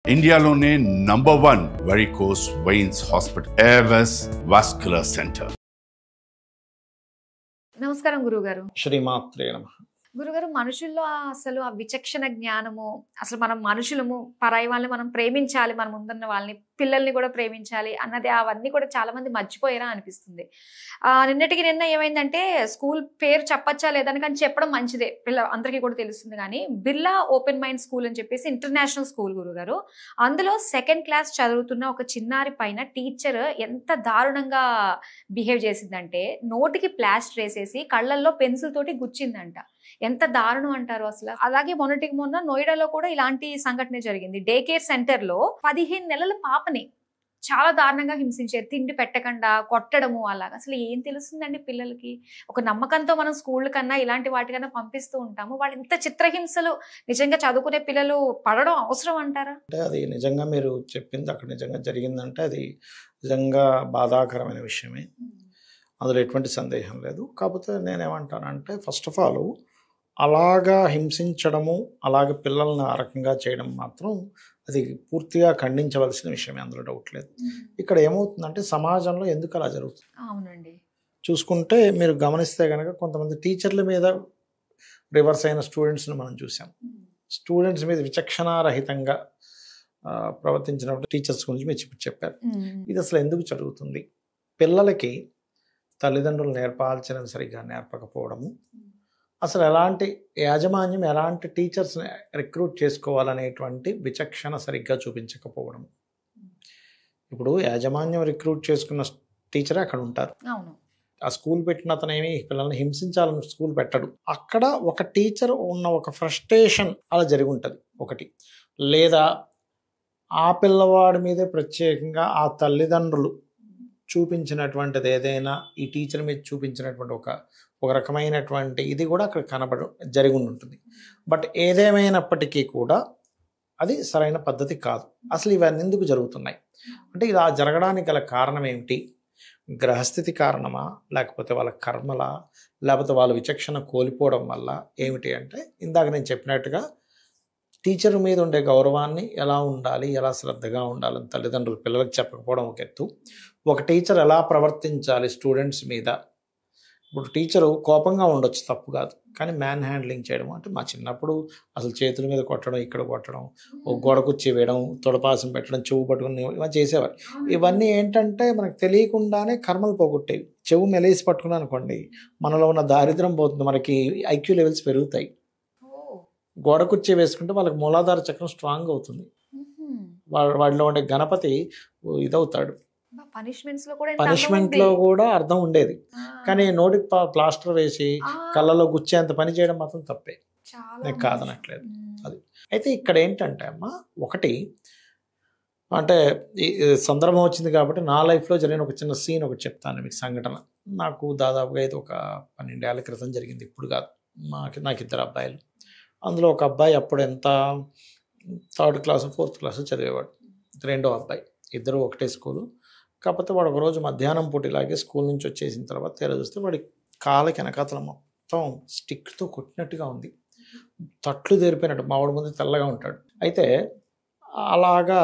ఇండియాలోనే #1 varicose veins hospital Avis vascular centre. నమస్కారం గురుగారు. శ్రీమాత్రే నమః. గురుగారు, మనుషుల్లో అసలు ఆ విచక్షణ జ్ఞానము, అసలు మనం మనుషులము, పరాయి వాళ్ళని మనం ప్రేమించాలి, మన ముందున్న వాళ్ళని, పిల్లల్ని కూడా ప్రేమించాలి అన్నది అవన్నీ కూడా చాలా మంది మర్చిపోయారా అనిపిస్తుంది. నిన్నటికి నిన్న ఏమైందంటే, స్కూల్ పేరు చెప్పచ్చా లేదని కానీ చెప్పడం మంచిదే, అందరికీ కూడా తెలుస్తుంది. కానీ బిర్లా ఓపెన్ మైండ్ స్కూల్ అని చెప్పేసి ఇంటర్నేషనల్ స్కూల్ గురుగారు, అందులో 2nd క్లాస్ చదువుతున్న ఒక చిన్నారి పైన టీచర్ ఎంత దారుణంగా బిహేవ్ చేసిందంటే, నోటికి ప్లాస్టర్ వేసేసి కళ్ళల్లో పెన్సిల్ తోటి గుచ్చిందంట. ఎంత దారుణం అంటారు అసలు. అలాగే మొన్నటికి మొన్న నోయిడాలో కూడా ఇలాంటి సంఘటన జరిగింది. డే కేర్ సెంటర్ లో 15 నెలల పాపని చాలా దారుణంగా హింసించారు, తిండి పెట్టకుండా కొట్టడము. అలాగా అసలు ఏం తెలుస్తుందండి పిల్లలకి? ఒక నమ్మకంతో మనం స్కూల్ కన్నా ఇలాంటి వాటికన్నా పంపిస్తూ ఉంటాము. వాళ్ళు ఇంత చిత్రహింసలు నిజంగా చదువుకునే పిల్లలు పడడం అవసరం అంటారా? అంటే అది నిజంగా మీరు చెప్పింది అక్కడ నిజంగా జరిగిందంటే అది నిజంగా బాధాకరమైన విషయమే, అందులో ఎటువంటి సందేహం లేదు. కాకపోతే నేనేమంటానంటే, ఫస్ట్ ఆఫ్ ఆల్ అలాగా హింసించడము, అలాగే పిల్లల్ని ఆ రకంగా చేయడం మాత్రం అది పూర్తిగా ఖండించవలసిన విషయమే, అందులో డౌట్ లేదు. ఇక్కడ ఏమవుతుందంటే, సమాజంలో ఎందుకు అలా జరుగుతుంది అవునండి. చూసుకుంటే మీరు గమనిస్తే కనుక కొంతమంది టీచర్ల మీద రివర్స్ అయిన స్టూడెంట్స్ని మనం చూసాం. స్టూడెంట్స్ మీద విచక్షణారహితంగా ప్రవర్తించినప్పుడు టీచర్స్ గురించి మీరు చెప్పారు. ఇది అసలు ఎందుకు జరుగుతుంది? పిల్లలకి తల్లిదండ్రులు నేర్పాల్సినవి సరిగ్గా నేర్పకపోవడము, అసలు ఎలాంటి యాజమాన్యం, ఎలాంటి టీచర్స్ని రిక్రూట్ చేసుకోవాలనేటువంటి విచక్షణ సరిగ్గా చూపించకపోవడం. ఇప్పుడు యాజమాన్యం రిక్రూట్ చేసుకున్న టీచరే అక్కడ ఉంటారు. ఆ స్కూల్ పెట్టిన అతనేమి పిల్లల్ని హింసించాలని స్కూల్ పెట్టడు. అక్కడ ఒక టీచర్ ఉన్న ఒక ఫ్రస్ట్రేషన్ అలా జరిగి ఉంటుంది ఒకటి. లేదా ఆ పిల్లవాడి మీదే ప్రత్యేకంగా ఆ తల్లిదండ్రులు చూపించినటువంటిది ఏదైనా ఈ టీచర్ మీద చూపించినటువంటి ఒక రకమైనటువంటి ఇది కూడా అక్కడ జరిగి ఉంటుంది. బట్ ఏదేమైనప్పటికీ కూడా అది సరైన పద్ధతి కాదు. అసలు ఇవన్నీ ఎందుకు జరుగుతున్నాయి అంటే, ఇలా జరగడానికి గల కారణం ఏమిటి? గ్రహస్థితి కారణమా, లేకపోతే వాళ్ళ కర్మలా, లేకపోతే వాళ్ళ విచక్షణ కోల్పోవడం వల్ల ఏమిటి అంటే, ఇందాక నేను చెప్పినట్టుగా టీచర్ మీద ఉండే గౌరవాన్ని ఎలా ఉండాలి, ఎలా శ్రద్ధగా ఉండాలని తల్లిదండ్రులు పిల్లలకు చెప్పకపోవడం ఒక ఎత్తు. ఒక టీచర్ ఎలా ప్రవర్తించాలి స్టూడెంట్స్ మీద. ఇప్పుడు టీచరు కోపంగా ఉండొచ్చు, తప్పు కాదు, కానీ మ్యాన్ హ్యాండ్లింగ్ చేయడం అంటే, మా చిన్నప్పుడు అసలు చేతుల మీద కొట్టడం, ఇక్కడ కొట్టడం, ఒక గోడ కుర్చీ వేయడం, తొడపాసం పెట్టడం, చెవు పట్టుకుని ఇవన్నీ చేసేవారు. ఇవన్నీ ఏంటంటే మనకు తెలియకుండానే కర్మలు పోగొట్టేవి. చెవు మెలేసి పట్టుకున్నాను అనుకోండి, మనలో ఉన్న దారిద్రం పోతుంది, మనకి ఐక్యూ లెవెల్స్ పెరుగుతాయి. గోడ కుర్చీ వేసుకుంటే వాళ్ళకి మూలాధార చక్రం స్ట్రాంగ్ అవుతుంది, వాడిలో ఉండే గణపతి ఇదవుతాడు. పనిష్మెంట్లో కూడా అర్థం ఉండేది. కానీ నోటికి ప్లాస్టర్ వేసి కళ్ళలో గుచ్చేంత పని చేయడం మాత్రం తప్పే, నేను కాదనట్లేదు. అది అయితే ఇక్కడ ఏంటంటే అమ్మా, ఒకటి అంటే ఈ సందర్భం వచ్చింది కాబట్టి నా లైఫ్లో జరిగిన ఒక చిన్న సీన్ ఒకటి చెప్తాను మీకు. సంఘటన నాకు దాదాపుగా ఇది ఒక 12 ఏళ్ల క్రితం జరిగింది, ఇప్పుడు కాదు. నాకు 2 అబ్బాయిలు. అందులో ఒక అబ్బాయి అప్పుడు ఎంత 3rd క్లాస్ 4th క్లాస్ చదివేవాడు. రెండో అబ్బాయి, ఇద్దరు ఒకటే స్కూలు. కాకపోతే వాడు ఒకరోజు మధ్యాహ్నం పూట ఇలాగే స్కూల్ నుంచి వచ్చేసిన తర్వాత తెర చూస్తే వాడి కాళ్ళకి వెనకాతల మొత్తం స్టిక్తో కొట్టినట్టుగా ఉంది, తట్లు తెరిపోయినట్టు. మావాడి ముందు తెల్లగా ఉంటాడు. అయితే అలాగా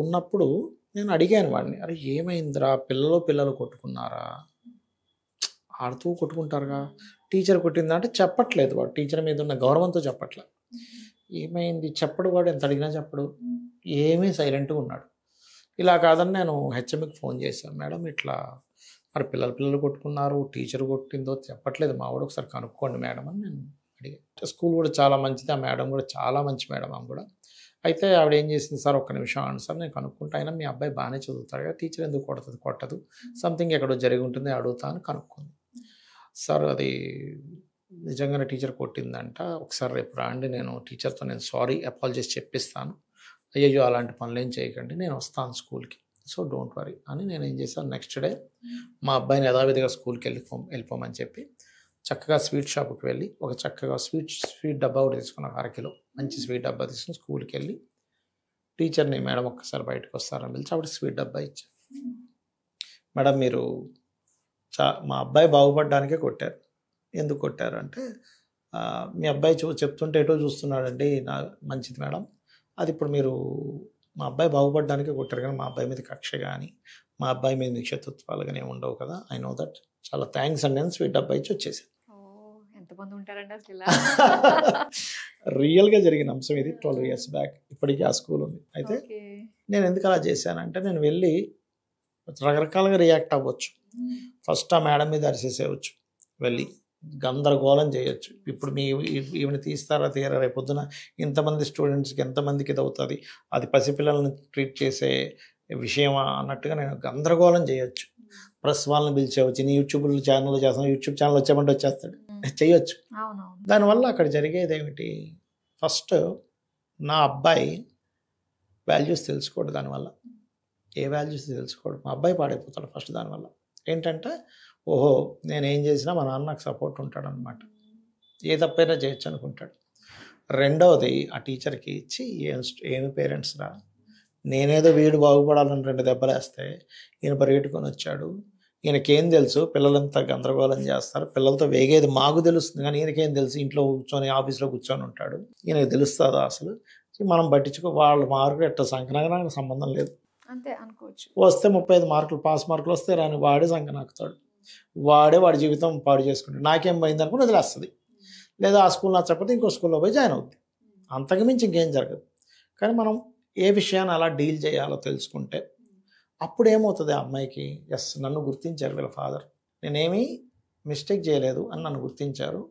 ఉన్నప్పుడు నేను అడిగాను వాడిని, అరే ఏమైందిరా, పిల్లలు కొట్టుకున్నారా? ఆడుతూ కొట్టుకుంటారుగా, టీచర్ కొట్టిందా అంటే చెప్పట్లేదు. వాడు టీచర్ మీద ఉన్న గౌరవంతో చెప్పట్లేదు. ఏమైంది చెప్పడు, వాడు ఎంత అడిగినా చెప్పడు, ఏమీ సైలెంట్గా ఉన్నాడు. ఇలా కాదని నేను హెచ్ఎంకి ఫోన్ చేశాను, మేడం ఇట్లా మరి పిల్లలు కొట్టుకున్నారు, టీచర్ కొట్టిందో చెప్పట్లేదు మా వాడు, ఒకసారి కనుక్కోండి మేడం అని నేను అడిగాను. స్కూల్ కూడా చాలా మంచిది, ఆ మేడం కూడా చాలా మంచి మేడం ఆమె కూడా. అయితే ఆవిడ ఏం చేసింది, సార్ ఒక్క నిమిషం అండి సార్, నేను కనుక్కుంటా, అయినా మీ అబ్బాయి బాగానే చదువుతాడు కదా, టీచర్ ఎందుకు కొట్టదు, సంథింగ్ ఎక్కడో జరిగి ఉంటుంది, అడుగుతా అని కనుక్కుంది. సార్ అది నిజంగానే టీచర్ కొట్టిందంట, ఒకసారి రేపు రాండి, నేను టీచర్తో నేను సారీ అపాలజైస్ చెప్పిస్తాను, అయ్యో అలాంటి పనులు ఏం చేయకండి, నేను వస్తాను స్కూల్కి, సో డోంట్ వరీ అని నేను ఏం చేశాను, నెక్స్ట్ డే మా అబ్బాయిని యథావిధిగా స్కూల్కి వెళ్ళిపోమని చెప్పి చక్కగా స్వీట్ షాప్కి వెళ్ళి ఒక చక్కగా స్వీట్ డబ్బా ఒకటి తీసుకున్నాను, 1/2 కిలో మంచి స్వీట్ డబ్బా తీసుకుని స్కూల్కి వెళ్ళి టీచర్ని, మేడం ఒక్కసారి బయటకు వస్తారని పిలిచి ఆవిడ స్వీట్ డబ్బా ఇచ్చాను. మేడం మీరు మా అబ్బాయి బాగుపడడానికే కొట్టారు. ఎందుకు కొట్టారు అంటే, మీ అబ్బాయి చెప్తుంటే ఎటో చూస్తున్నాడండి, మంచిది మేడం, అది ఇప్పుడు మీరు మా అబ్బాయి బాగుపడడానికి కొట్టారు, కానీ మా అబ్బాయి మీద కక్ష కానీ మా అబ్బాయి మీద నిక్షేత్వాలు కానీ ఉండవు కదా. I know that. చాలా థ్యాంక్స్ అండి అని స్వీట్ అబ్బాయి ఇచ్చి వచ్చేసాను. ఎంతమంది ఉంటారండి అసలు? రియల్గా జరిగిన అంశం ఇది. 12 years బ్యాక్. ఇప్పటికీ ఆ స్కూల్ ఉంది. అయితే నేను ఎందుకు అలా చేశానంటే, నేను వెళ్ళి రకరకాలుగా రియాక్ట్ అవ్వచ్చు. ఫస్ట్ ఆ మేడం మీద అరిసేసేయచ్చు, వెళ్ళి గందరగోళం చేయొచ్చు. ఇప్పుడు మీ ఈవిని తీస్తారా తీయరా, రేపు పొద్దున ఇంతమంది స్టూడెంట్స్కి ఎంతమందికి ఇది అవుతుంది, అది పసిపిల్లల్ని ట్రీట్ చేసే విషయమా అన్నట్టుగా నేను గందరగోళం చేయొచ్చు. ప్రెస్ వాళ్ళని పిలిచేవచ్చు, నీ యూట్యూబ్ ఛానల్ చేస్తాను, యూట్యూబ్ ఛానల్ వచ్చామంటే వచ్చేస్తాడు, చేయొచ్చు. దానివల్ల అక్కడ జరిగేది ఏమిటి, ఫస్ట్ నా అబ్బాయి వాల్యూస్ తెలుసుకోడు. దానివల్ల ఏ వాల్యూస్ తెలుసుకోడు, మా అబ్బాయి పాడైపోతాడు ఫస్ట్. దానివల్ల ఏంటంటే, ఓహో నేనేం చేసినా మా నాన్న నాకు సపోర్ట్ ఉంటాడు అనమాట, ఏ తప్పైనా చేయొచ్చు అనుకుంటాడు. రెండవది, ఆ టీచర్కి ఇచ్చి ఏమి పేరెంట్స్ రా, నేనేదో వీడు బాగుపడాలని 2 దెబ్బలు వేస్తే ఈయన పరిగెట్టుకొని వచ్చాడు, ఈయనకేం తెలుసు, పిల్లలంతా గందరగోళం చేస్తారు, పిల్లలతో వేగేది మాకు తెలుస్తుంది, కానీ ఈయనకేం తెలుసు, ఇంట్లో కూర్చొని ఆఫీస్లో కూర్చొని ఉంటాడు, ఈయనకి తెలుస్తుందా అసలు, మనం పట్టించుకో, వాళ్ళ మార్కులు ఎట్ట సంకనానికి సంబంధం లేదు, అంతే అనుకోవచ్చు. వస్తే 35 మార్కులు పాస్ మార్కులు వస్తే రాని వాడే సంకనాకుతాడు, వాడి జీవితం పాడు చేసుకుంటాడు. నాకేం పోయింది అనుకుని వదిలేస్తుంది, లేదా ఆ స్కూల్ నచ్చకపోతే ఇంకో స్కూల్లో పోయి జాయిన్ అవుతుంది, అంతకుమించి ఇంకేం జరగదు. కానీ మనం ఏ విషయాన్ని అలా డీల్ చేయాలో తెలుసుకుంటే అప్పుడు ఏమవుతుంది, ఆ అమ్మాయికి ఎస్ నన్ను గుర్తించారు వీళ్ళ ఫాదర్, నేనేమీ మిస్టేక్ చేయలేదు అని నన్ను గుర్తించారు,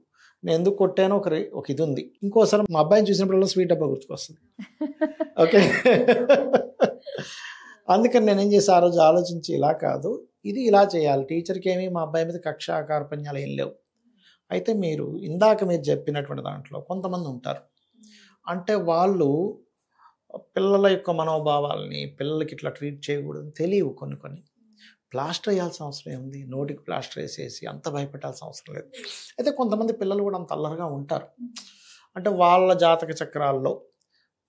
నేను ఎందుకు కొట్టానో ఒక ఇది ఉంది. ఇంకోసారి మా అబ్బాయిని చూసినప్పుడల్లా స్వీట్ అబ్బా గుర్తుకొస్తుంది. ఓకే, అందుకని నేనేం చేసి ఆ రోజు ఆలోచించి, ఇలా కాదు ఇది ఇలా చేయాలి, టీచర్కి ఏమి మా అబ్బాయి మీద కక్ష కార్పణ్యాలు ఏం లేవు. అయితే మీరు ఇందాక మీరు చెప్పినటువంటి దాంట్లో కొంతమంది ఉంటారు, అంటే వాళ్ళు పిల్లల యొక్క మనోభావాల్ని, పిల్లలకి ఇట్లా ట్రీట్ చేయకూడదు తెలియవు. కొన్ని ప్లాస్టర్ వేయాల్సిన అవసరం ఏముంది, నోటికి ప్లాస్టర్ వేసేసి అంత భయపెట్టాల్సిన అవసరం లేదు. అయితే కొంతమంది పిల్లలు కూడా అంత అల్లరిగా ఉంటారు, అంటే వాళ్ళ జాతక చక్రాల్లో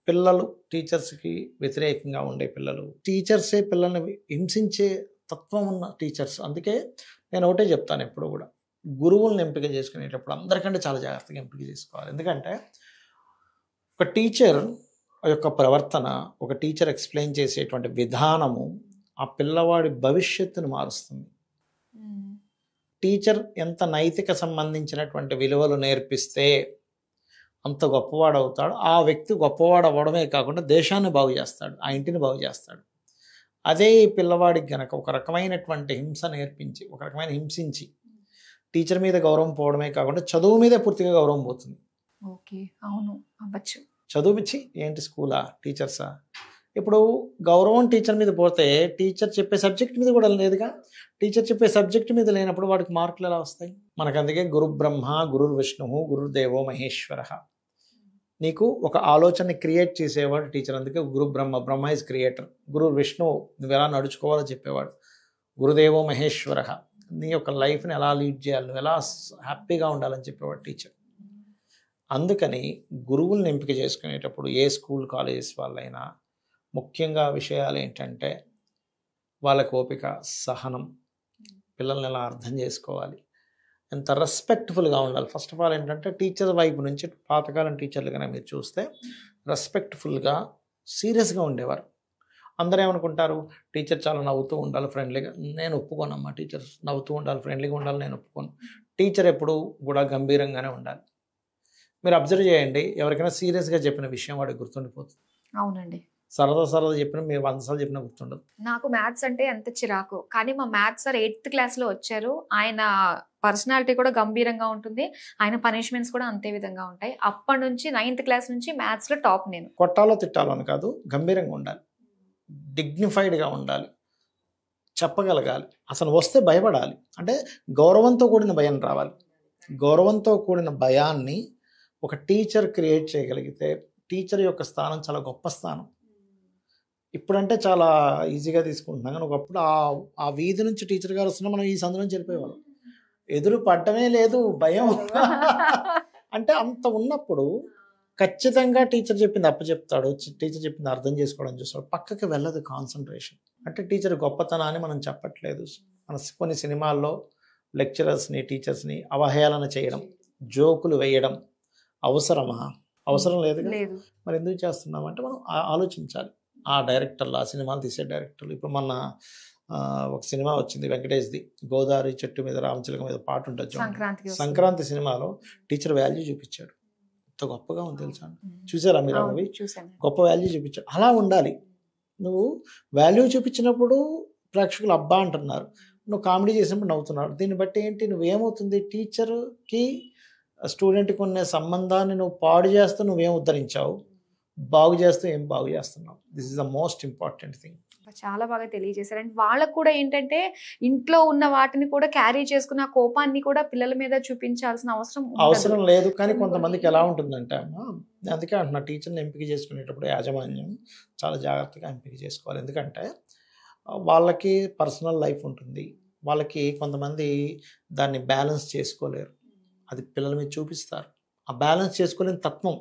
పిల్లలు టీచర్స్కి వ్యతిరేకంగా ఉండే పిల్లలు, టీచర్సే పిల్లల్ని హింసించే తత్వం ఉన్న టీచర్స్. అందుకే నేను ఒకటే చెప్తాను ఎప్పుడు కూడా, గురువులను ఎంపిక చేసుకునేటప్పుడు అందరికంటే చాలా జాగ్రత్తగా ఎంపిక చేసుకోవాలి. ఎందుకంటే ఒక టీచర్ యొక్క ప్రవర్తన, ఒక టీచర్ ఎక్స్ప్లెయిన్ చేసేటువంటి విధానము ఆ పిల్లవాడి భవిష్యత్తును మారుస్తుంది. టీచర్ ఎంత నైతిక సంబంధించినటువంటి విలువలు నేర్పిస్తే అంత గొప్పవాడు అవుతాడు. ఆ వ్యక్తి గొప్పవాడు అవ్వడమే కాకుండా దేశాన్ని బాగు చేస్తాడు, ఆ ఇంటిని బాగు చేస్తాడు. అదే ఈ పిల్లవాడికి గనక ఒక రకమైనటువంటి హింస నేర్పించి, ఒక రకమైన హింసించి టీచర్ మీద గౌరవం పోవడమే కాకుండా చదువు మీదే పూర్తిగా గౌరవం పోతుంది. ఓకే, అవును అవ్వచ్చు. చదువుపిచ్చి ఏంటి స్కూలా, టీచర్సా? ఇప్పుడు గౌరవం టీచర్ మీద పోతే టీచర్ చెప్పే సబ్జెక్ట్ మీద కూడా లేదుగా. టీచర్ చెప్పే సబ్జెక్ట్ మీద లేనప్పుడు వాడికి మార్కులు ఎలా వస్తాయి? మనకు అందుకే గురు బ్రహ్మ గురుర్ విష్ణు గురుర్దేవో మహేశ్వర. నీకు ఒక ఆలోచనని క్రియేట్ చేసేవాడు టీచర్, అందుకే గురు బ్రహ్మ ఈజ్ క్రియేటర్, గురు విష్ణు నువ్వు ఎలా నడుచుకోవాలో చెప్పేవాడు, గురుదేవో మహేశ్వర నీ యొక్క లైఫ్ని ఎలా లీడ్ చేయాలి, నువ్వు ఎలా హ్యాపీగా ఉండాలని చెప్పేవాడు టీచర్. అందుకని గురువులను ఎంపిక చేసుకునేటప్పుడు ఏ స్కూల్ కాలేజెస్ వాళ్ళైనా ముఖ్యంగా విషయాలు ఏంటంటే, వాళ్ళకి ఓపిక, సహనం, పిల్లల్ని ఎలా అర్థం చేసుకోవాలి, ఎంత రెస్పెక్ట్ఫుల్గా ఉండాలి. ఫస్ట్ ఆఫ్ ఆల్ ఏంటంటే టీచర్ వైపు నుంచి పాతకాలం టీచర్లు కనుక మీరు చూస్తే రెస్పెక్ట్ఫుల్గా సీరియస్గా ఉండేవారు. అందరూ ఏమనుకుంటారు, టీచర్ చాలా నవ్వుతూ ఉండాలి ఫ్రెండ్లీగా. నేను ఒప్పుకోనమ్మా, టీచర్ నవ్వుతూ ఉండాలి ఫ్రెండ్లీగా ఉండాలి నేను ఒప్పుకోను. టీచర్ ఎప్పుడు కూడా గంభీరంగానే ఉండాలి. మీరు అబ్జర్వ్ చేయండి, ఎవరికైనా సీరియస్గా చెప్పిన విషయం వాడికి గుర్తుండిపోతుంది. అవునండి, సరదా చెప్పిన మీరు 100 సార్లు చెప్పినా గుర్తుండదు. నాకు మ్యాథ్స్ అంటే ఎంత చిరాకు, కానీ మా మ్యాథ్స్ సార్ 8th క్లాస్లో వచ్చారు. ఆయన పర్సనాలిటీ కూడా గంభీరంగా ఉంటుంది, ఆయన పనిష్మెంట్స్ కూడా అంతే విధంగా ఉంటాయి. అప్పటి నుంచి 9th క్లాస్ నుంచి మ్యాథ్స్లో టాప్ నేను. కొట్టాలో తిట్టాలో అని కాదు, గంభీరంగా ఉండాలి, డిగ్నిఫైడ్గా ఉండాలి, చెప్పగలగాలి, అసలు వస్తే భయపడాలి. అంటే గౌరవంతో కూడిన భయం రావాలి. గౌరవంతో కూడిన భయాన్ని ఒక టీచర్ క్రియేట్ చేయగలిగితే టీచర్ యొక్క స్థానం చాలా గొప్ప స్థానం. ఇప్పుడంటే చాలా ఈజీగా తీసుకుంటున్నాం, కానీ ఒకప్పుడు ఆ వీధి నుంచి టీచర్ గారు వస్తున్నా మనం ఈ సందు నుంచి వెళ్ళిపోయేవాళ్ళం, ఎదురు పడ్డమే లేదు, భయం. అంటే అంత ఉన్నప్పుడు ఖచ్చితంగా టీచర్ చెప్పింది అప్పచెప్తాడు, టీచర్ చెప్పింది అర్థం చేసుకోవడం చూస్తాడు, పక్కకి వెళ్ళదు కాన్సన్ట్రేషన్. అంటే టీచర్ గొప్పతనాన్ని మనం చెప్పట్లేదు. మన కొన్ని సినిమాల్లో లెక్చరర్స్ని, టీచర్స్ని అవహేళన చేయడం, జోకులు వేయడం అవసరమా? అవసరం లేదు. మరి ఎందుకు చేస్తున్నామంటే మనం ఆలోచించాలి. ఆ డైరెక్టర్లు, ఆ సినిమాలు తీసే డైరెక్టర్లు. ఇప్పుడు మొన్న ఒక సినిమా వచ్చింది వెంకటేష్ది, గోదావరి చెట్టు మీద రామచిలక మీద పాట ఉంటుంది చూడండి. సంక్రాంతి సినిమాలో టీచర్ వాల్యూ చూపించాడు, ఎంత గొప్పగా ఉంది తెలుసా. చూసారా మీరు అవి? గొప్ప వాల్యూ చూపించాడు. అలా ఉండాలి. నువ్వు వాల్యూ చూపించినప్పుడు ప్రేక్షకులు అబ్బా అంటున్నారు, నువ్వు కామెడీ చేసినప్పుడు నవ్వుతున్నాడు. దీన్ని బట్టి ఏంటి, నువ్వేమవుతుంది, టీచర్కి స్టూడెంట్కి ఉన్న సంబంధాన్ని నువ్వు పాడు చేస్తూ నువ్వేం ఉద్ధరించావు, బాగు చేస్తూ ఏం బాగు చేస్తున్నావు. This is the most important thing. చాలా బాగా తెలియజేశారు. అండ్ వాళ్ళకు కూడా ఏంటంటే ఇంట్లో ఉన్న వాటిని కూడా క్యారీ చేసుకున్న ఆ కోపాన్ని కూడా పిల్లల మీద చూపించాల్సిన అవసరం లేదు. కానీ కొంతమందికి ఎలా ఉంటుందంటే అమ్మా, అందుకే అంటున్నా, టీచర్ని ఎంపిక చేసుకునేటప్పుడు యాజమాన్యం చాలా జాగ్రత్తగా ఎంపిక చేసుకోవాలి. ఎందుకంటే వాళ్ళకి పర్సనల్ లైఫ్ ఉంటుంది, వాళ్ళకి కొంతమంది దాన్ని బ్యాలెన్స్ చేసుకోలేరు, అది పిల్లల మీద చూపిస్తారు. ఆ బ్యాలెన్స్ చేసుకోలేని తత్వం,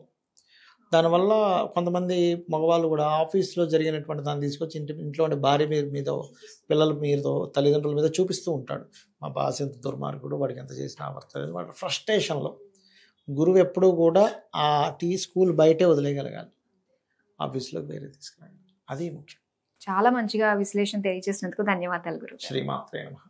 దానివల్ల కొంతమంది మగవాళ్ళు కూడా ఆఫీస్లో జరిగినటువంటి దాన్ని తీసుకొచ్చి ఇంట్లో ఉండే భార్య మీద, పిల్లల మీద, తల్లిదండ్రుల మీద చూపిస్తూ ఉంటాడు. మా బాస్ ఎంత దుర్మార్గుడు, వాడికి ఎంత చేసినా అవర్తలేదు, వాడి ఫ్రస్ట్రేషన్లో. గురువు ఎప్పుడూ కూడా ఆ స్కూల్ బయటే వదిలేయగలగాలి, ఆఫీస్లోకి వేరే తీసుకురాలి, అది ముఖ్యం. చాలా మంచిగా విశ్లేషణ తెలియజేసినందుకు ధన్యవాదాలు గురువు. శ్రీమాత్రే నమః.